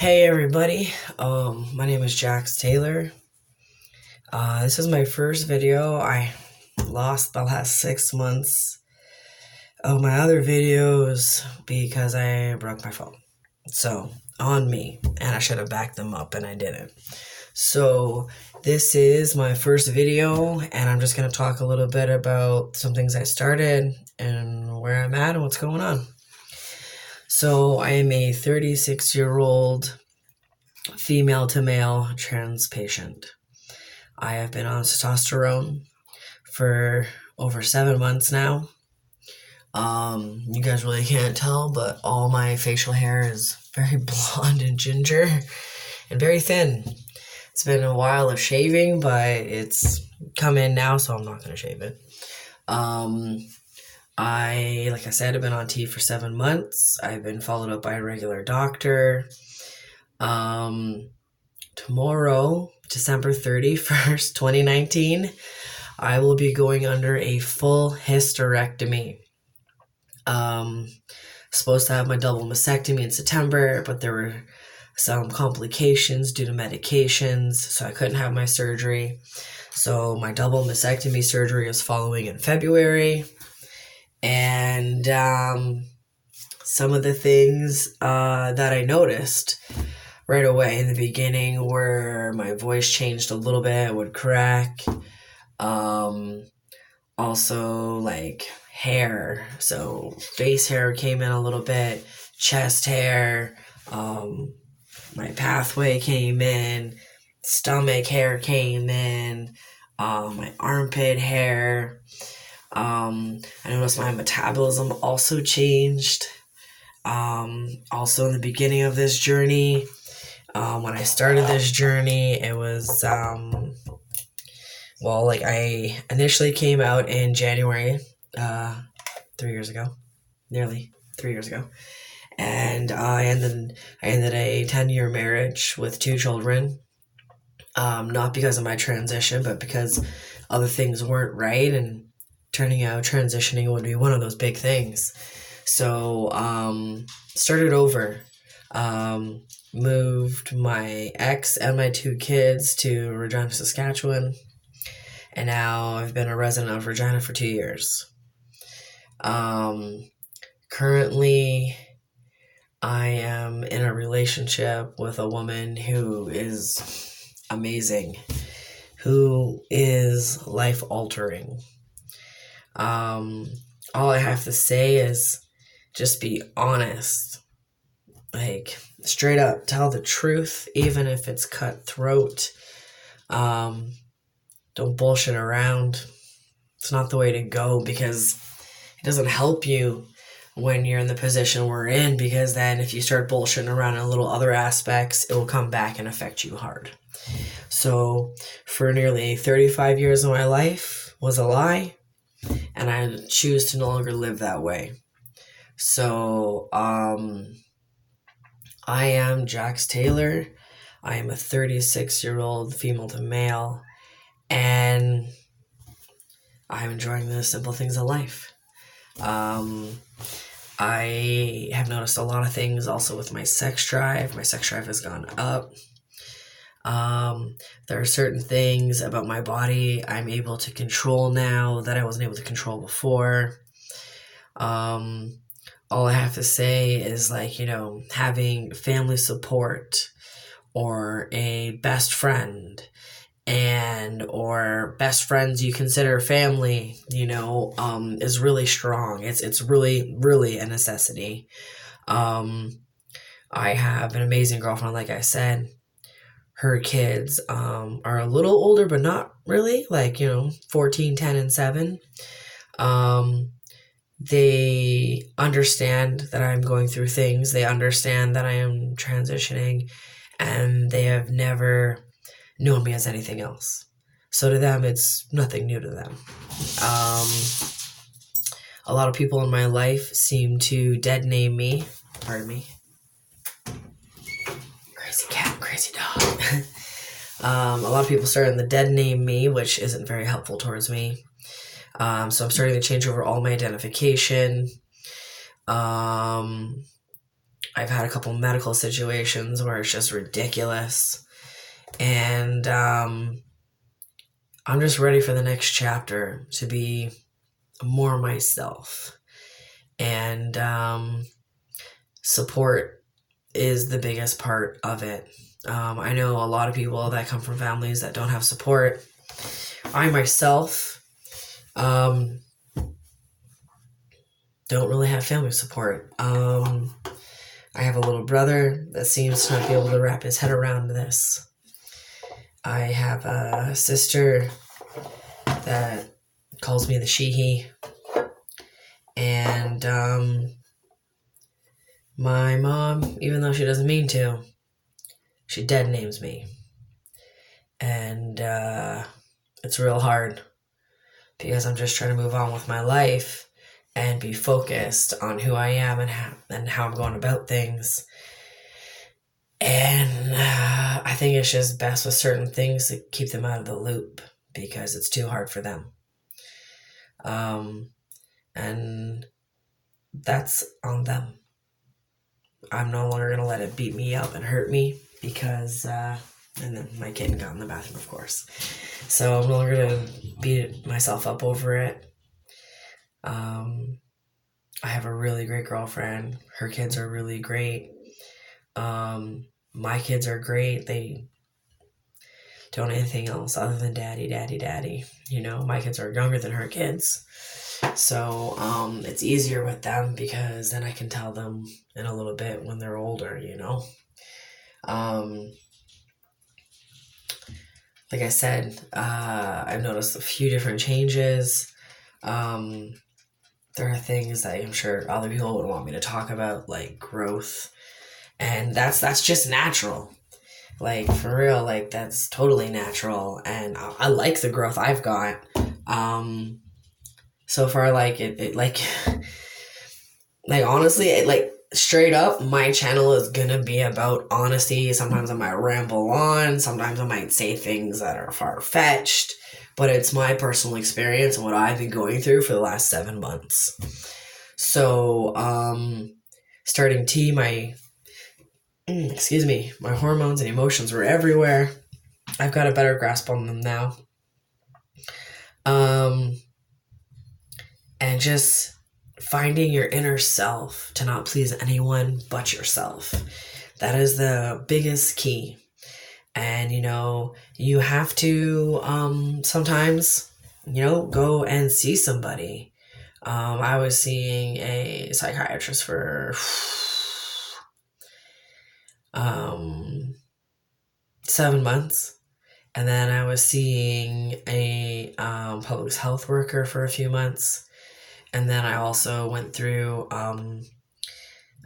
Hey everybody, my name is Jaxx Taylor. This is my first video. I lost the last 6 months of my other videos because I broke my phone. So, on me, and I should have backed them up and I didn't. So, this is my first video, and I'm just going to talk a little bit about some things I started and where I'm at and what's going on. So, I am a 36-year-old female to male trans patient. I have been on testosterone for over 7 months now. You guys really can't tell, but all my facial hair is very blonde and ginger and very thin. It's been a while of shaving, but it's come in now, so I'm not going to shave it. Like I said, I've been on T for 7 months. I've been followed up by a regular doctor. Tomorrow, December 31st, 2019, I will be going under a full hysterectomy. Supposed to have my double mastectomy in September, but there were some complications due to medications, so I couldn't have my surgery. So my double mastectomy surgery is following in February. And some of the things that I noticed right away in the beginning were my voice changed a little bit, it would crack. Also, like, hair. So face hair came in a little bit, chest hair, my pathway came in, stomach hair came in, my armpit hair. I noticed my metabolism also changed. Also in the beginning of this journey, when I started this journey, it was, I initially came out in January, 3 years ago, nearly 3 years ago, and I ended a 10-year marriage with 2 children, not because of my transition, but because other things weren't right, and turning out transitioning would be one of those big things. So, started over, moved my ex and my 2 kids to Regina, Saskatchewan, and now I've been a resident of Regina for 2 years. Currently, I am in a relationship with a woman who is amazing, who is life-altering. All I have to say is just be honest. Like, straight up, tell the truth, even if it's cutthroat. Don't bullshit around. It's not the way to go, because it doesn't help you when you're in the position we're in, because then if you start bullshitting around in little other aspects, it will come back and affect you hard. So, for nearly 35 years of my life was a lie, and I choose to no longer live that way. So, I am Jaxx Taylor. I am a 36-year-old female to male, and I'm enjoying the simple things of life. I have noticed a lot of things also with my sex drive. My sex drive has gone up. There are certain things about my body I'm able to control now that I wasn't able to control before. All I have to say is, having family support or a best friend or best friends you consider family, is really strong. It's really, really a necessity. I have an amazing girlfriend, like I said. Her kids are a little older, but not really, 14, 10, and 7. They understand that I'm going through things. They understand that I am transitioning, and they have never known me as anything else. So to them, it's nothing new to them. A lot of people in my life seem to dead name me. Pardon me. Crazy cat, crazy dog. A lot of people starting to dead name me, which isn't very helpful towards me. So I'm starting to change over all my identification. I've had a couple medical situations where it's just ridiculous. And I'm just ready for the next chapter to be more myself. And support is the biggest part of it. I know a lot of people that come from families that don't have support. I myself don't really have family support. I have a little brother that seems to not be able to wrap his head around this. I have a sister that calls me the she-he. And my mom, even though she doesn't mean to, she dead names me. And it's real hard because I'm just trying to move on with my life and be focused on who I am and how I'm going about things. And I think it's just best with certain things to keep them out of the loop because it's too hard for them. And that's on them. I'm no longer going to let it beat me up and hurt me because, and then my kitten got in the bathroom, of course. So I'm no longer going to beat myself up over it. I have a really great girlfriend. Her kids are really great. My kids are great. They don't anything else other than daddy, daddy, daddy. You know, my kids are younger than her kids. So it's easier with them because then I can tell them in a little bit when they're older, you know. Like I said, I've noticed a few different changes. There are things that I'm sure other people would want me to talk about, like growth. And that's just natural. Like, for real, like, that's totally natural. And I like the growth I've got. So far, like, it like, honestly, like, straight up, my channel is gonna be about honesty. Sometimes I might ramble on. Sometimes I might say things that are far-fetched. But it's my personal experience and what I've been going through for the last 7 months. So, starting T, my hormones and emotions were everywhere. I've got a better grasp on them now. And just finding your inner self to not please anyone but yourself. That is the biggest key. And, you know, you have to sometimes, you know, go and see somebody. I was seeing a psychiatrist for 7 months. And then I was seeing a public health worker for a few months. And then I also went through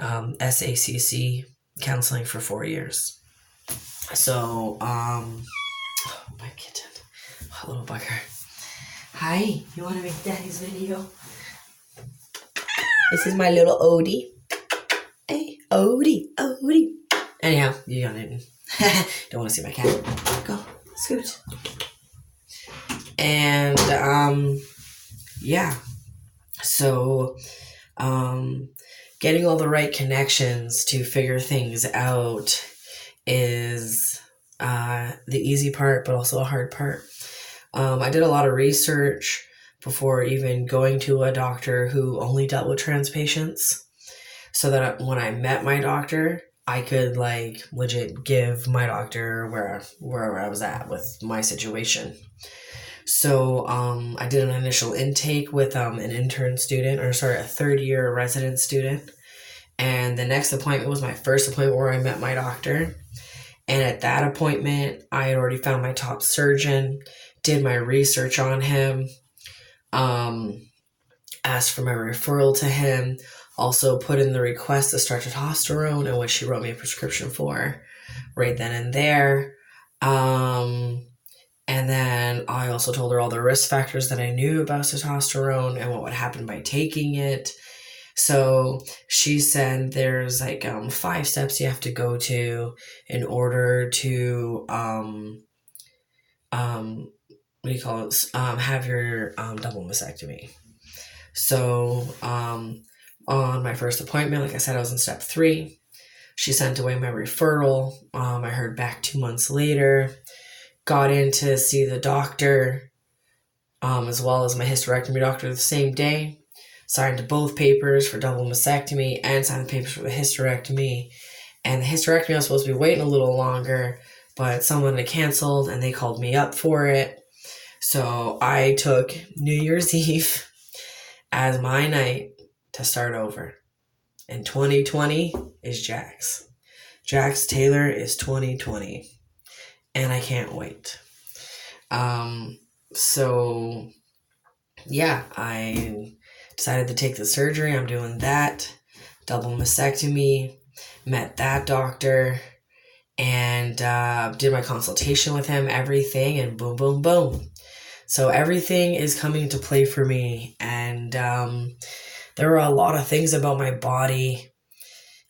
SACC counseling for 4 years. So, oh, my kitten, a little bugger. Hi, you want to make Daddy's video? This is my little Odie. Hey, Odie. Anyhow, you got it. Don't want to see my cat. Go, scoot. And, yeah. So, getting all the right connections to figure things out is the easy part, but also a hard part. I did a lot of research before even going to a doctor who only dealt with trans patients, so that when I met my doctor, I could like legit give my doctor where I was at with my situation. So I did an initial intake with a third year resident student. And the next appointment was my first appointment where I met my doctor. And at that appointment, I had already found my top surgeon, did my research on him, asked for my referral to him, also put in the request to start testosterone, and what she wrote me a prescription for right then and there. And then I also told her all the risk factors that I knew about testosterone and what would happen by taking it. So she said there's like 5 steps you have to go to in order to have your double mastectomy. So on my first appointment, like I said, I was in step 3. She sent away my referral. I heard back 2 months later. Got in to see the doctor, as well as my hysterectomy doctor the same day. Signed both papers for double mastectomy and signed the papers for the hysterectomy. And the hysterectomy, I was supposed to be waiting a little longer, but someone had canceled and they called me up for it. So I took New Year's Eve as my night to start over. And 2020 is Jaxx. Jaxx Taylor is 2020. And I can't wait. So yeah, I decided to take the surgery. I'm doing that. Double mastectomy. Met that doctor. And did my consultation with him, everything, and boom, boom, boom. So everything is coming into play for me. And there were a lot of things about my body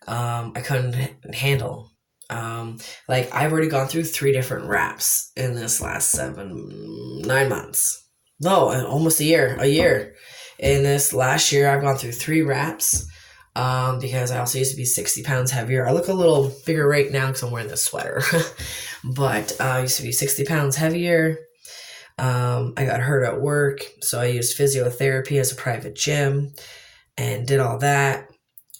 I couldn't handle. Like, I've already gone through 3 different wraps in this last 9 months. No, almost a year. In this last year, I've gone through 3 wraps. Because I also used to be 60 pounds heavier. I look a little bigger right now because I'm wearing this sweater. But I used to be 60 pounds heavier. I got hurt at work, so I used physiotherapy as a private gym and did all that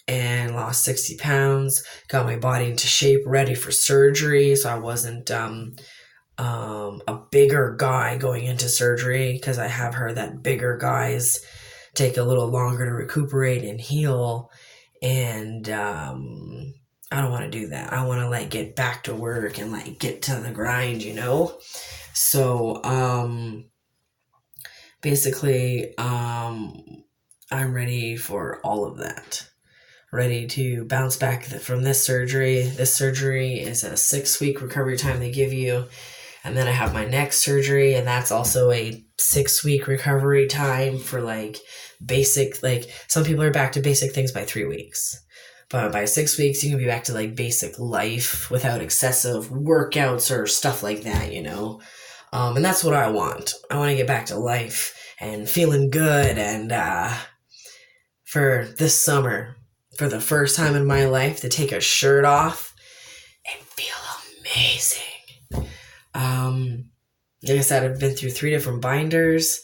and lost 60 pounds. Got my body into shape, ready for surgery, so I wasn't a bigger guy going into surgery, because I have heard that bigger guys take a little longer to recuperate and heal. And I don't want to do that. I want to like get back to work and like get to the grind, you know? So basically I'm ready for all of that. Ready to bounce back from this surgery. This surgery is a 6-week recovery time they give you. And then I have my next surgery, and that's also a 6-week recovery time for like basic, like some people are back to basic things by 3 weeks. But by 6 weeks, you can be back to like basic life without excessive workouts or stuff like that, you know? And that's what I want. I want to get back to life and feeling good. And for this summer, for the first time in my life, to take a shirt off and feel amazing. Like I said, I've been through 3 different binders.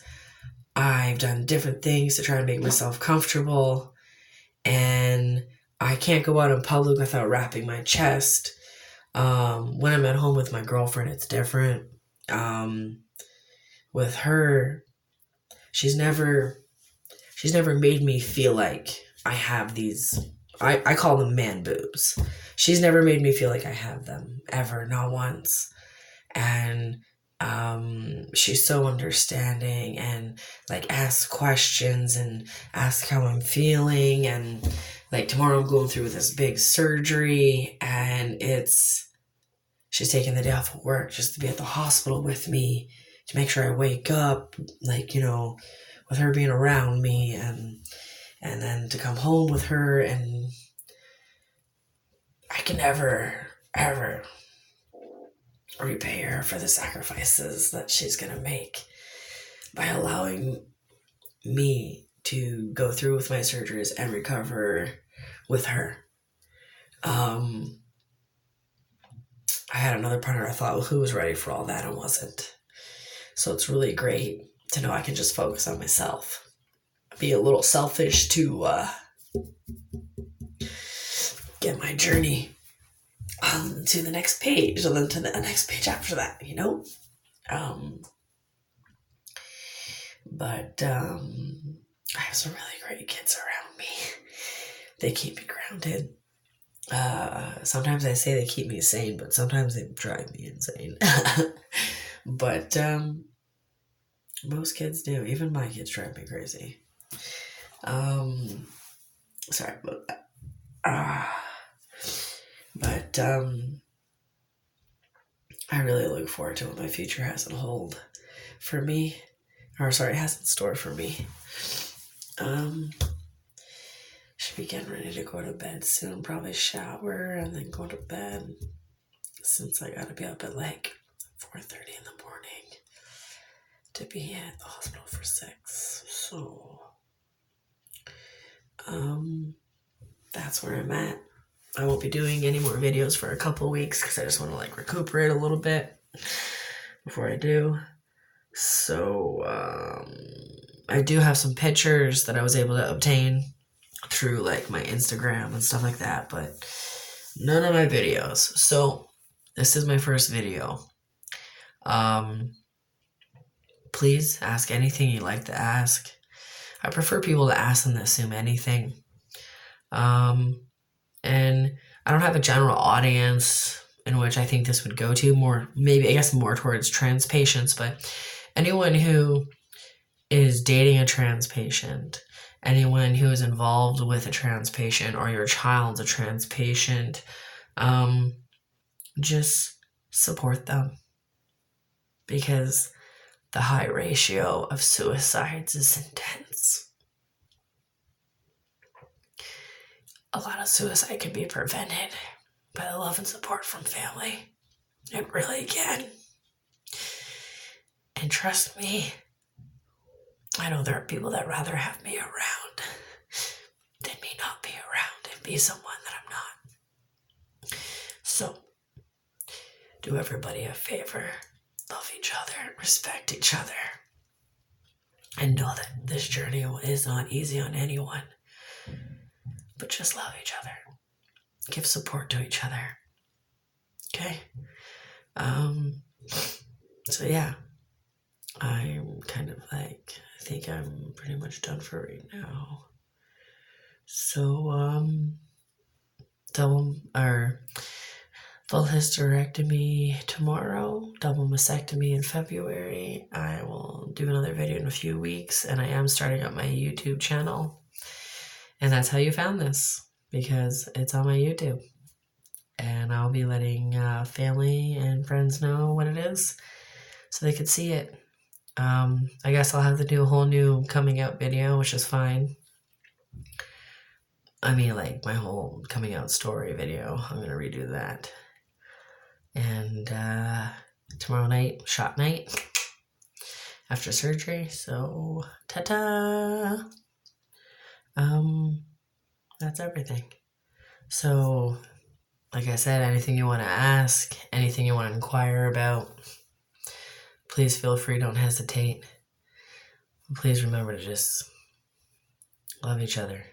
I've done different things to try to make myself comfortable. And I can't go out in public without wrapping my chest. When I'm at home with my girlfriend, it's different. With her, she's never made me feel like I have these, I call them man boobs. She's never made me feel like I have them, ever, not once. And she's so understanding and like asks questions and asks how I'm feeling. And like tomorrow I'm going through this big surgery, and she's taking the day off of work just to be at the hospital with me to make sure I wake up, like, you know, with her being around me, and then to come home with her. And I can never, ever repay her for the sacrifices that she's going to make by allowing me to go through with my surgeries and recover with her. I had another partner I thought who was ready for all that and wasn't. So it's really great to know I can just focus on myself. Be a little selfish to get my journey to the next page, and then to the next page after that, you know? But I have some really great kids around me. They keep me grounded. Sometimes I say they keep me sane, but sometimes they drive me insane. But most kids do. Even my kids drive me crazy. Sorry about that. But I really look forward to what my future has in hold for me. Has in store for me. Should be getting ready to go to bed soon. Probably shower and then go to bed, since I gotta be up at like 4:30 in the morning to be at the hospital for 6. So, that's where I'm at. I won't be doing any more videos for a couple weeks because I just want to like recuperate a little bit before I do. So I do have some pictures that I was able to obtain through like my Instagram and stuff like that, but none of my videos. So this is my first video. Please ask anything you'd like to ask. I prefer people to ask than to assume anything. And I don't have a general audience in which I think this would go to, more maybe I guess more towards trans patients, but anyone who is dating a trans patient, anyone who is involved with a trans patient, or your child's a trans patient, just support them, because the high ratio of suicides is intense. A lot of suicide can be prevented by the love and support from family. It really can. And trust me, I know there are people that rather have me around than me not be around and be someone that I'm not. So, do everybody a favor. Love each other, respect each other, and know that this journey is not easy on anyone. But just love each other. Give support to each other. Okay? So yeah. I'm kind of like, I think I'm pretty much done for right now. So, full hysterectomy tomorrow, double mastectomy in February. I will do another video in a few weeks, and I am starting up my YouTube channel. And that's how you found this, because it's on my YouTube. And I'll be letting family and friends know what it is so they could see it. I guess I'll have to do a whole new coming out video, which is fine. I mean, like, my whole coming out story video. I'm going to redo that. And tomorrow night, shot night, after surgery. So, ta-ta! That's everything. So, like I said, anything you want to ask, anything you want to inquire about, please feel free, don't hesitate. Please remember to just love each other.